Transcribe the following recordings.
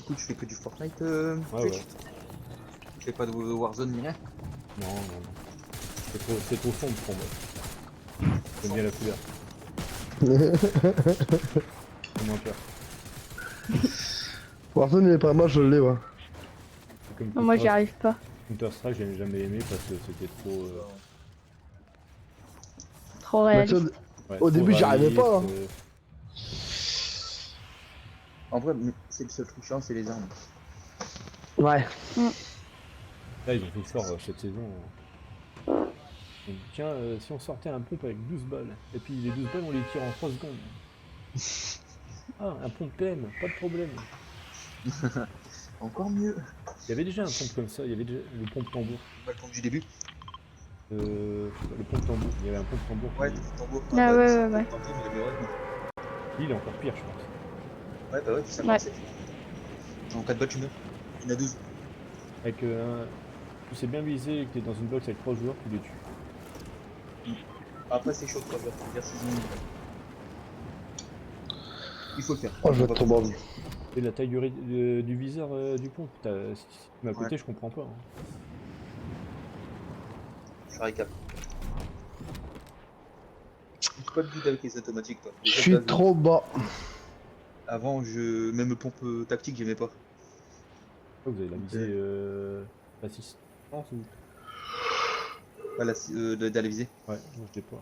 coup, tu fais que du Fortnite, Ouais, Twitch? ouais. Tu fais pas de Warzone ni rien? Non, non, non. C'est trop sombre pour moi. J'aime bien la couleur. J'ai moins peur. Warzone il est pas mal, je l'ai, ouais. C'est comme Non, moi j'y arrive pas. Counter-Strike, j'ai jamais aimé parce que c'était trop. Trop Mais tu sais, réaliste. Ouais, au trop début, j'y arrivais réaliste, pas, hein. En vrai, c'est le seul truc chiant, c'est les armes. Ouais. Là, ils ont fait fort cette saison. Ils ont dit, tiens, si on sortait un pompe avec 12 balles, et puis les 12 balles, on les tire en 3 secondes. Ah, un pompe PM, pas de problème. Encore mieux. Il y avait déjà un pompe comme ça, il y avait déjà le pompe tambour. Bah, le pompe du début. Je sais pas, le pompe tambour. Il y avait un pompe tambour Ouais, qui. tambour. Ah ouais, ouais, ouais. Lui, il est encore pire, je pense. Ouais, bah ouais, ça Ouais. marche. En 4 balles, tu meurs. Il y en a 12. Avec tu sais bien viser et que t'es dans une box avec 3 joueurs, tu les tues. Après, c'est chaud, quoi. Dire s'ils ont... Il faut le faire. Oh, je vais On va être trop pas bon. se Et la taille du viseur du pompe, si tu mets à côté, Ouais. je comprends pas. Hein. Je récap. Pas de but avec les automatiques, toi. Je suis trop bas. Avant, même pompe tactique, j'aimais pas. Oh, vous avez la Donc, visée l'assistance ou. Voilà, d'aller viser. Ouais, moi je l'ai pas.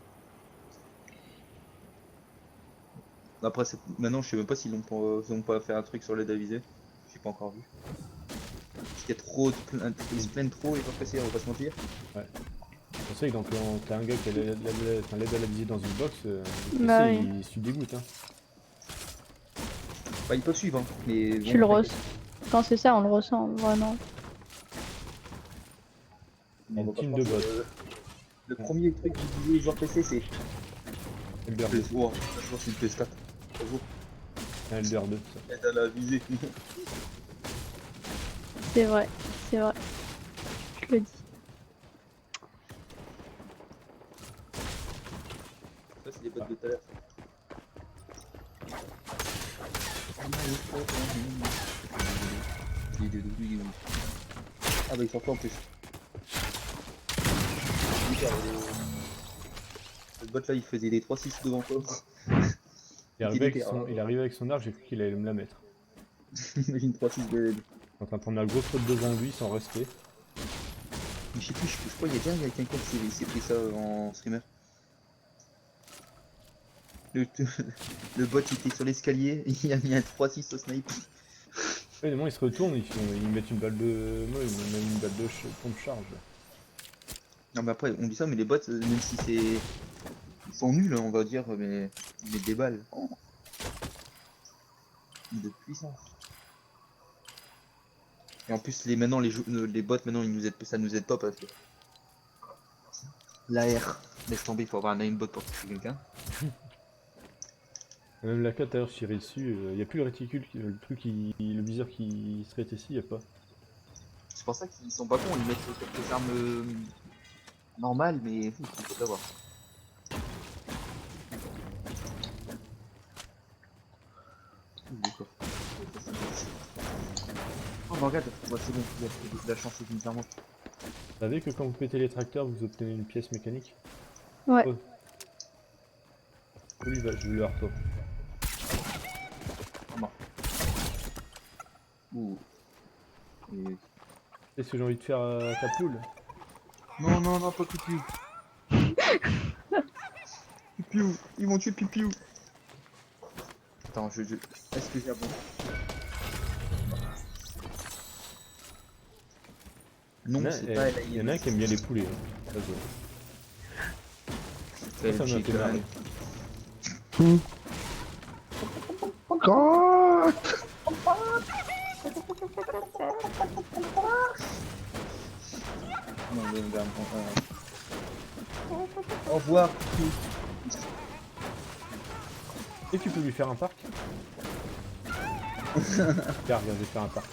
Après, maintenant, je sais même pas s'ils ont pas fait un truc sur l'aide à viser. J'ai pas encore vu. Parce qu'il y a trop ils se plaignent trop, et pas pressés, on va pas se mentir. Ouais. Je sais que donc, quand t'as un gars qui a l'aide à la visée dans une box, Bah PC, oui. il se dégoûte. Hein. Bah, ils peuvent suivre, hein. Mais Tu le bon, ressens. Quand c'est ça, on le ressent, vraiment. Il y a on va une pas team se de mentir, bots. le premier truc qu'ils disaient joueur PC, c'est Elder 2. wow, je pense une stat. Bravo. Un Elder 2, ça. Aide à la visée. C'est vrai, c'est vrai. Je le dis. Ça, c'est les bots de tout à l'heure. Ah bah ils sont forts en plus. Le bot là il faisait des 3-6 devant toi. Il est arrivé avec son arc, j'ai cru qu'il allait me la mettre. Imagine 3-6 de... En train de prendre la grosse faute devant lui sans rester. Mais je sais plus, je crois qu'il y a déjà quelqu'un qui s'est pris ça en streamer. Le, le bot il était sur l'escalier, il a mis un 3-6 au snipe. Ouais, au moment il se retourne, ils mettent une balle de. Moi, ils mettent même une balle de pompe charge. Non mais après on dit ça mais les bots même si c'est... Ils sont nuls on va dire mais ils mettent des balles. Oh. De puissance. Et en plus maintenant les bots maintenant ça nous aide pas parce que l'AR, laisse tomber, il faut avoir un aimbot pour tuer quelqu'un. Même la 4 d'ailleurs, je tirais dessus, il n'y a plus le réticule, le truc, le viseur qui se rétrécit, il n'y a pas. C'est pour ça qu'ils sont pas cons, ils mettent quelques armes normales mais il faut savoir. D'accord. Oh bah regarde, ouais, c'est bon, il y a de la chance financièrement. Vous savez que quand vous pétez les tracteurs, vous obtenez une pièce mécanique? Ouais. Oh. Oui, bah, je vais le retour. Comment? Ouh. Et... Qu'est-ce que j'ai envie de faire à ta poule? Non, non, non, pas Pipiou. Pipiou, ils vont tuer Pipiou. Attends, est-ce que j'ai un bon? Non, c'est pas Il y en a un qui aime bien les poulets. Hein. Ça, ça m'a fait marrer. God. Non, au revoir. Et tu peux lui faire un parc? Car regarde, je vais faire un parc.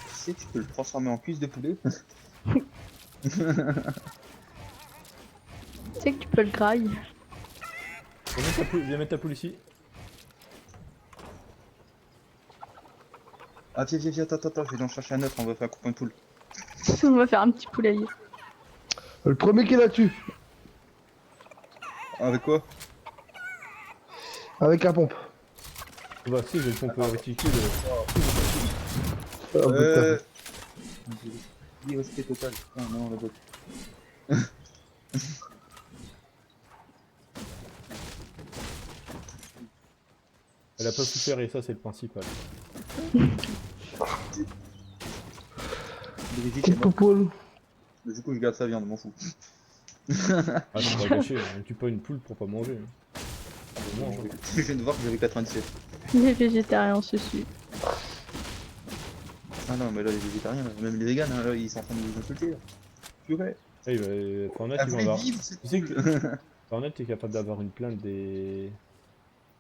Tu sais, tu peux le transformer en cuisse de poulet. Tu sais que tu peux le grailler. Viens mettre ta poule ici. Ah, viens, attends, je vais en chercher un autre, on va faire couper un poule. On va faire un petit poulailler. Le premier qui la tue. Avec quoi? Avec la pompe. Bah si, j'ai le pompe réticule. Oh, putain. Respect total. Ah non, la botte. Elle a pas souffert et ça c'est le principal. Brigitte, Petite poule. du coup, je garde sa viande, m'en fous. Ah c'est pas gâché, on tue pas une poule pour pas manger. On mange, hein. Je viens de voir que j'avais 97. Les végétariens se suivent. Ah non, mais là, les végétariens, là, même les véganes, hein, là, ils sont en train de nous insulter. Là. Purée. Ah, Fortnite, Ah, ils vous vont avoir... voulez vivre, c'est Tu sais cool. que Fortnite, t'es capable d'avoir une plainte des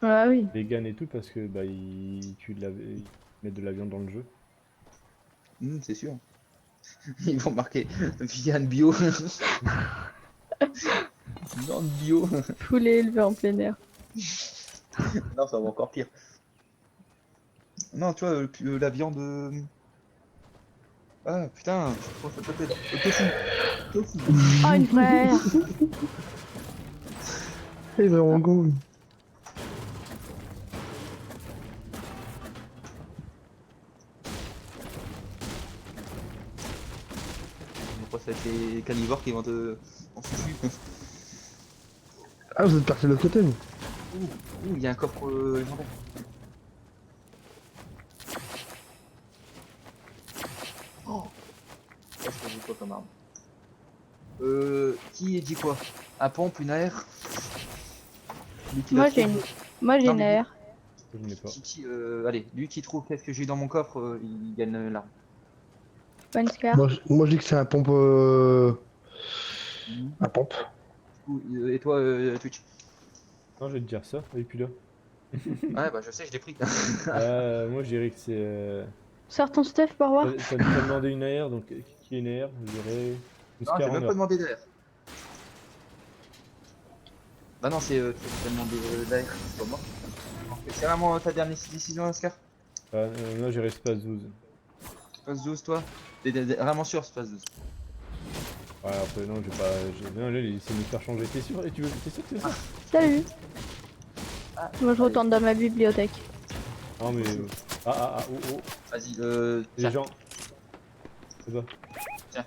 Ah oui. véganes et tout parce que bah ils mettent de la viande dans le jeu. C'est sûr. Ils vont marquer vegan bio. Non, bio. Poulet élevé en plein air. Non, ça va encore pire. Non, tu vois, la viande. Ah putain, comment ça s'appelle? Le tofu. Tofu. Oh, une frère. Il est vraiment con. Après, ça va être les carnivores qui vont te. On se suit. Ah, vous êtes parti de l'autre côté, vous. Ouh, il y a un coffre légendaire. Oh, qu'est-ce que j'ai quoi comme arme? Qui dit quoi? Un pompe, une AR? Lui qui Moi la j'ai trouve. une. Moi j'ai Non, une mais- AR. Je n'ai pas. Allez, lui qui trouve qu'est-ce que j'ai dans mon coffre, il gagne l'arme. Pas une scar. Moi, je dis que c'est un pompe. Un pompe. Et toi, Twitch? Non, je vais te dire ça, et puis là. Ouais, bah je sais, je l'ai pris. Moi je dirais que c'est... Sors ton stuff pour voir. T'as demandé une AR, donc qui est une AR? Je dirais... Une Non, Scar j'ai en même or. pas demandé d'AR. Bah non, c'est t'as demandé d'AR, c'est pas moi. C'est vraiment ta dernière décision, Oscar? Moi j'irais Space 12. Space 12, toi? T'es vraiment sûr, Space 12? Ouais, après non, j'ai pas... Non, là, il essaie de me faire changer. T'es sûr? Et tu veux... T'es sûr que c'est ça? Salut. Ah, Moi je retourne dans ma bibliothèque. Non mais... Oh. Vas-y, Les tiens. gens... C'est pas... Tiens.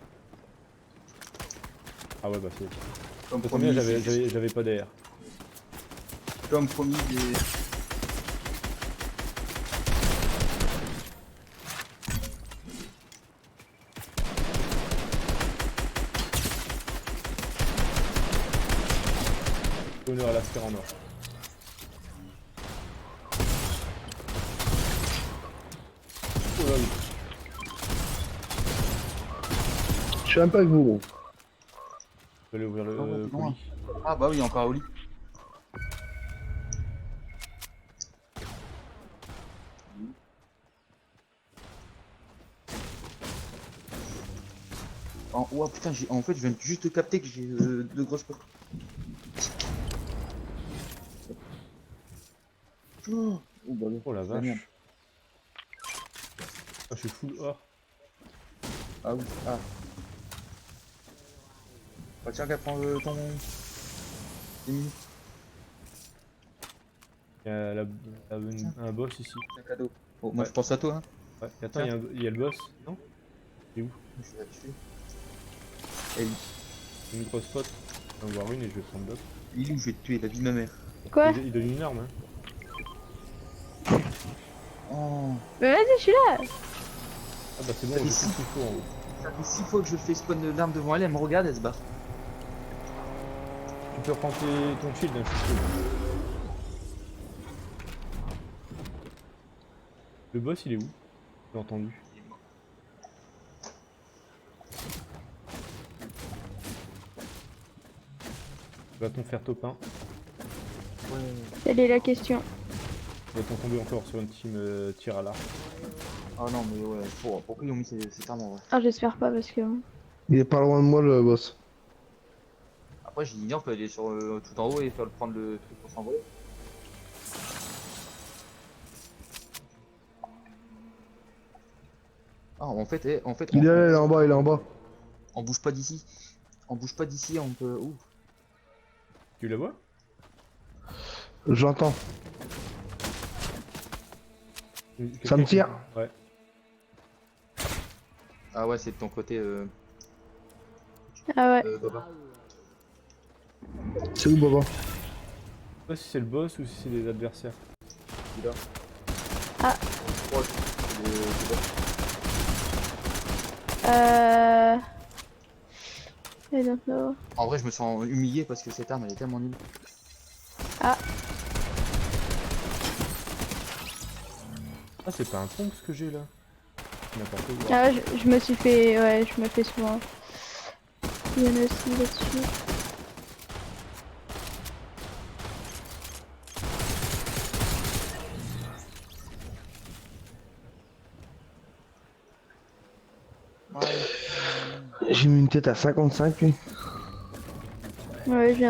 Ah ouais, bah c'est... Comme Ça tombe bien, promis, j'avais pas d'AR. comme promis, Honneur à la Scar en or. Oh là, oui. Je suis même pas avec vous, gros. Je vais aller ouvrir le Oh, non. colis. Ah bah oui, encore au lit. Oh putain, en fait, je viens juste de capter que j'ai deux grosses potes. Oh, bah, Oh la c'est merde. vache. Ah, je suis full or. Ah oui, ah. Bah tiens, regarde, prends ton... 10 minutes, Il y a un boss ici. c'est un cadeau. Oh, moi Ouais. je pense à toi, hein. Ouais, attends, il y a le boss. Non? Il est où? Je vais la tuer. Et Une grosse pote. Je vais en voir une et je vais prendre l'autre. Lilou, je vais te tuer, la vie de ma mère. Quoi? Il donne une arme, hein. Oh, Mais vas-y, je suis là. Ah bah c'est bon, Ça j'ai fait tout six- ce qu'il faut en haut. ça fait 6 fois que je fais spawn l'arme devant elle, elle me regarde, elle se barre. Tu peux reprendre ton shield, hein, je suis sûr. Le boss il est où? J'ai entendu. Va-t-on faire top 1? Quelle est la question? Va-t-on tomber encore sur une team tir à l'arc? Oh non, mais ouais, pourquoi ils ont mis cette arme en vrai? Ah, j'espère pas parce que. Il est pas loin de moi, le boss. Ah Après, j'ai dit, on peut aller sur tout en haut et faire prendre le truc pour s'envoler. Ah, en fait, Il est là, il est en bas, il est en bas. on bouge pas d'ici. On bouge pas d'ici, on peut. Ouh. Tu la vois? J'entends. Quelqu'un Ça me qui- tire. Ouais. Ah ouais, c'est de ton côté, Ah ouais. Baba. C'est où, Baba? Je sais pas si c'est le boss ou si c'est des adversaires. Il est là. Ah. Proche. C'est bon. I don't know. En vrai, je me sens humilié parce que cette arme elle est tellement nulle. Ah, c'est pas un pompe ce que j'ai là. N'importe quoi. Ah ouais, je me suis fait... Ouais, je me fais souvent. Il y en a aussi là-dessus. J'ai mis une tête à 55, lui. Ouais, j'y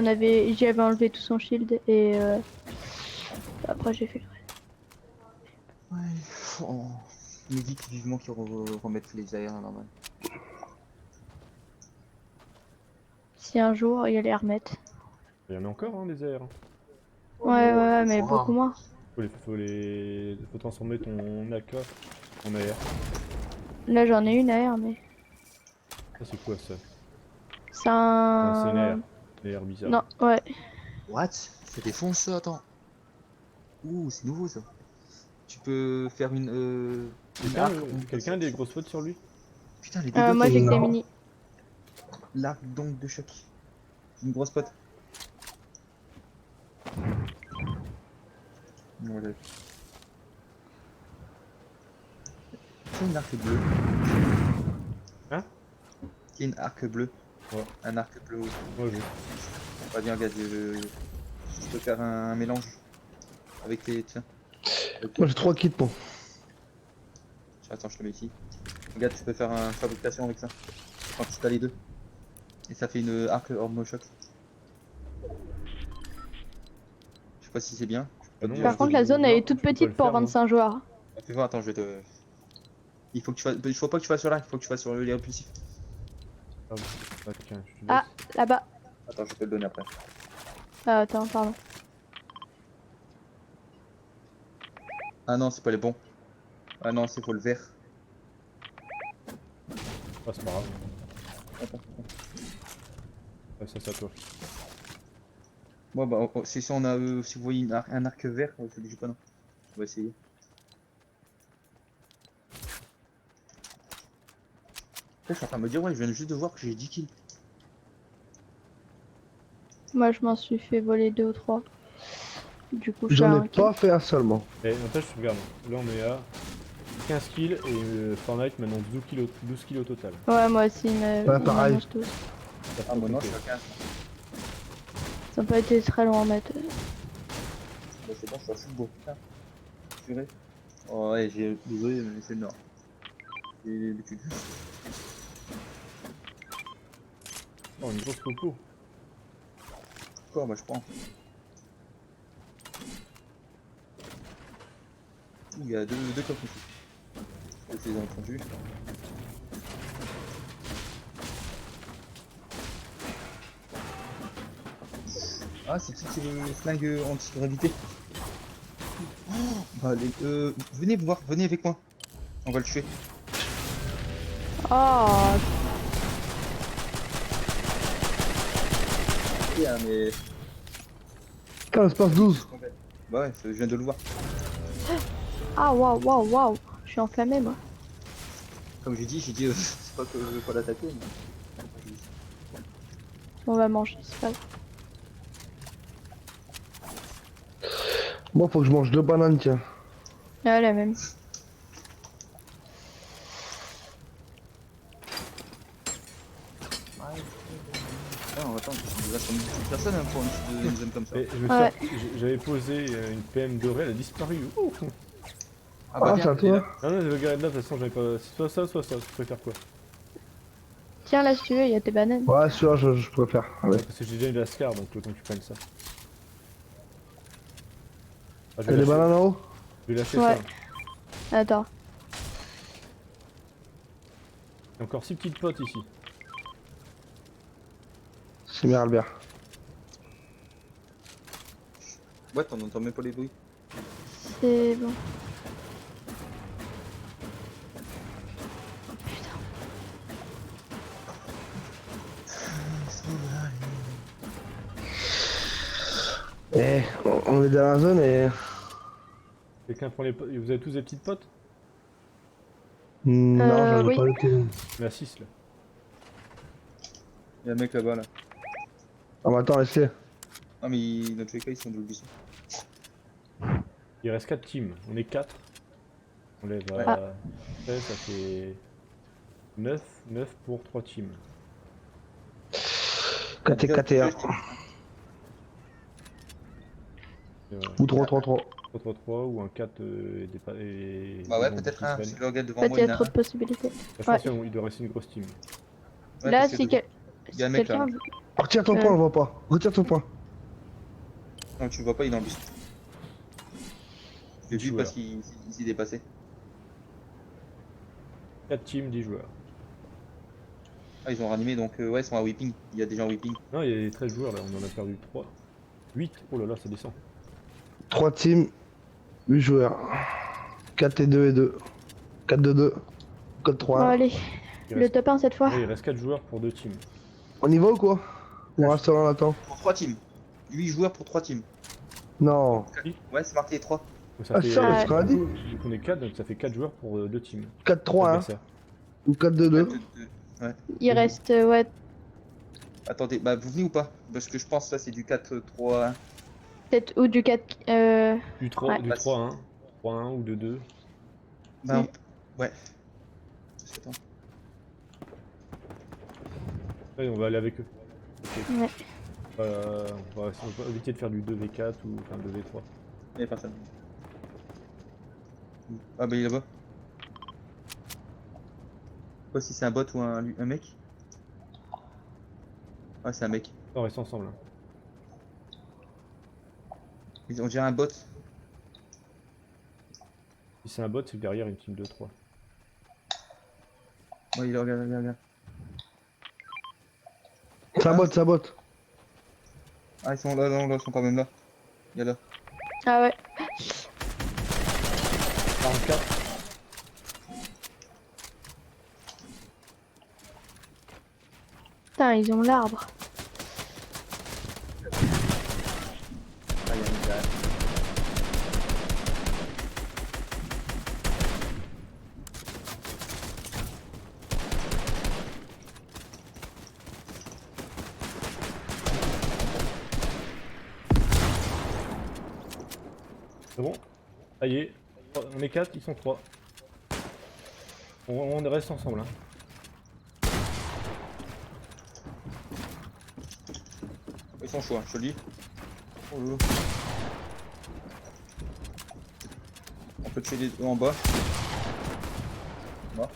avais enlevé tout son shield et après j'ai fait le reste. Ouais. Oh. Il me dit vivement qu'ils remettent les aériens normal. Si un jour il y a les remettre. Il y en a encore hein, des airs. Ouais, mais Ils sont rares. beaucoup moins. Faut transformer ton AK en AR. Là j'en ai une AR, mais Ça c'est quoi ça? c'est Non, c'est une un... AR. Une AR bizarre. Non, ouais. What? Ça défonce ça, attends. Ouh, c'est nouveau ça. Tu peux faire une arc en- Quelqu'un a des grosses fautes sur lui? Putain, les dégâts Moi que- j'ai que des Non. mini. L'arc donc de choc. Une grosse pote. Voilà. C'est une arc bleue. Hein? C'est une arc bleue. Ouais. Un arc bleu. Oui. Moi je. Pas bien, regarde, je peux faire un mélange avec tes. Tiens. Moi, j'ai 3 kits, moi. Attends, je te mets ici. Regarde, tu peux faire une fabrication avec ça. Quand tu as les deux. Et ça fait une arc hors choc. Je sais pas si c'est bien. Ah non, Par contre la zone elle est toute je peux pas petite le pour faire, moi. 25 joueurs. Fais voir, attends, je vais te. Il faut que tu fasses. Il faut pas que tu fasses sur l'arc, il faut que tu fasses sur les répulsifs. Ah, bah, tiens, je te Ah, laisse. là-bas. Attends, je vais te le donner après. Ah, attends, pardon. Ah non, c'est pas les bons. Ah non, c'est pour le vert. Ah, c'est pas grave. Attends. Ouais, ça c'est à toi. Bon, bah, si on a. Si vous voyez un arc vert, je le dis pas non. On va essayer. Après, je suis en train de me dire, ouais, je viens juste de voir que j'ai 10 kills. Moi je m'en suis fait voler 2 ou 3. Du coup je suis à J'en un ai kill. pas fait un seulement. Et n'empêche, regarde, là on est à 15 kills et Fortnite m'annonce 12 kills au total. Ouais, moi aussi, mais Ouais, il pareil. m'annonce tous. Ça Ah, faut moi non, je compter. suis à 15. Ça n'a pas été très long à mettre. Bah, c'est bon, je suis à full beau. Putain. Purée. Oh, ouais, j'ai. Désolé, mais c'est le nord. J'ai l'habitude. Oh, une grosse coco. Quoi, moi je prends. Ouh, il y a deux coques ici. Je les ai entendus. Ah, c'est qui le flingue anti-gravité? Oh, bah, venez voir, venez avec moi. On va le tuer. Oh, Yeah, mais. 15 passe 12. Bah ouais, je viens de le voir. ah, waouh. Je suis enflammé, moi. Comme j'ai dit, c'est pas que je veux pas l'attaquer. Mais... On va manger, c'est pas grave. Moi, faut que je mange 2 bananes, tiens. Ouais, la même. Ah, on va attendre, il reste une personne hein, pour une zone comme ça. Et je me Ouais. j'avais posé une PM dorée, elle a disparu. Ouh. Ah, c'est à elle est là. toi. Non, non, regarde là, de toute façon, j'avais pas. Soit ça, tu préfères quoi? Tiens, là, si tu veux, il y a tes bananes. Ouais, sûr, je pourrais faire. Allez. Ouais, parce que j'ai déjà eu la scar, donc le temps que tu prennes ça. Ah, je Y'a vais des lâcher, bananes en haut? je vais lâcher Ouais. ça. Attends. Il y a encore 6 petites potes ici. C'est bien, Albert. Ouais, t'en entends même pas les bruits. C'est bon. Putain. Eh, on est dans la zone et... Quelqu'un prend les potes. Vous avez tous des petites potes? Non, j'en ai oui. pas été. Mais à 6 là. Y'a un mec là-bas là. Ah, mais attends, laissez. Ah, mais dans tous les cas, ils sont dans le buisson. Il reste 4 teams. On est 4. On lève à Ah. 13, ça fait 9 pour 3 teams. 4 et 4 et 1. Et, Ou 3, 3, 3. 3 ou un 4 et Bah ouais, des peut-être qui un. prennent. Si je le regarde devant En fait, moi, il y il y a en a trop un. de possibilités. Je pense qu'il doit rester une grosse team. Ouais, Là, parce que si, devant- si y a un mec, là. quelqu'un. Retire ton point, on le voit pas. Retire ton point. Non, tu le vois pas, il est dans le buisson. Je l'ai vu Joueur. parce qu'il s'est dépassé. 4 teams, 10 joueurs. Ah, ils ont ranimé donc ouais, ils sont à whipping. Il y a des gens whipping. Non, il y a 13 joueurs là, on en a perdu 3. 8, oh là là, ça descend. 3 teams, 8 joueurs. 4 et 2 et 2. 4 de 2. Code Bon, 3. allez. Il Le reste, top 1 cette fois. ouais, il reste 4 joueurs pour 2 teams. On y va ou quoi? On reste là, on attend. Pour 3 teams. 8 joueurs pour 3 teams. Non. Ouais, c'est marqué 3. Donc ça Ah, fait, ça, mais tu m'as dit. vu qu'on est 4, donc ça fait 4 joueurs pour 2 teams. 4 3 hein. Adversaires. Ou 4 2 2. Il reste, ouais, Attendez, bah vous venez ou pas? Parce que je pense que là c'est du 4-3. peut-être ou du 4. Du 3, Ouais. du 3-1. 3-1 ou 2-2. Bah, ouais. Je sais pas. Ouais, on va aller avec eux. Ok. Ouais. On va éviter de faire du 2v4 ou enfin 2v3. Il y a personne. Ah bah il est là-bas. Je sais pas si c'est un bot ou un mec. Ah c'est un mec. On reste ensemble. Hein. On dirait un bot. Si c'est un bot, c'est que derrière une team 2-3. Ouais il est regarde. Ça botte, ça botte. Ah ils sont là, ils sont quand même là. Il y a là. Ah ouais. 44. Putain, ils ont l'arbre. Ah il y a un mec derrière. C'est bon. Ça y est. On est 4, ils sont 3. On reste ensemble. Hein. Ils sont chauds, hein, je te le dis. Oh là là. On peut tuer les deux en bas. En bas.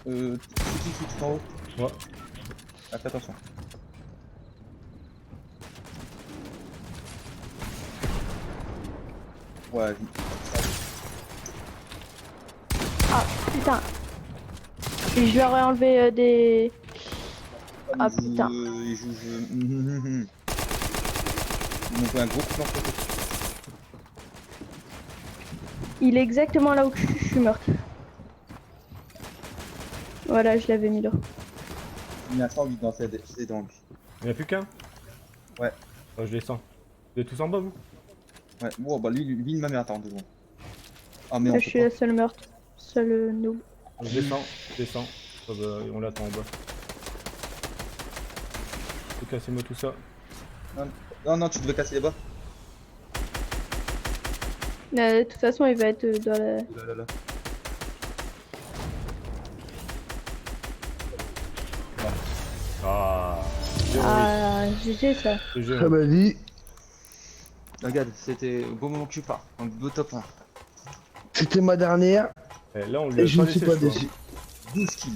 Tout en haut. Ouais. Ah, fais attention. Ouais, vite. Ah putain. Je leur ai enlevé des. Ah, putain. Il joue. Ils m'ont fait un gros coup de côté. Il est exactement là où je suis morte. Voilà, je l'avais mis là. Il y a 108 dans ses dents, lui. Il n'y en a plus qu'un? Ouais. Je descends. Vous êtes tous en bas, vous? Ouais, bon, bah lui, il m'a mis à temps devant. Ah, mais on Là, peut je suis pas. la seule meurtre. Seul noob. Je descends. Oh, bah, on l'attend en bas. Cassez-moi tout ça. Non, tu devais casser les bas. De toute façon, il va être dans la. Là. Ah. Ah, GG ça. GG, Très bien dit. Regarde, c'était au bon moment que tu pars. Un beau top 1. C'était ma dernière Eh, là, on lui a et je pas ne suis laissé pas le choix, hein. déçu. 12 kills.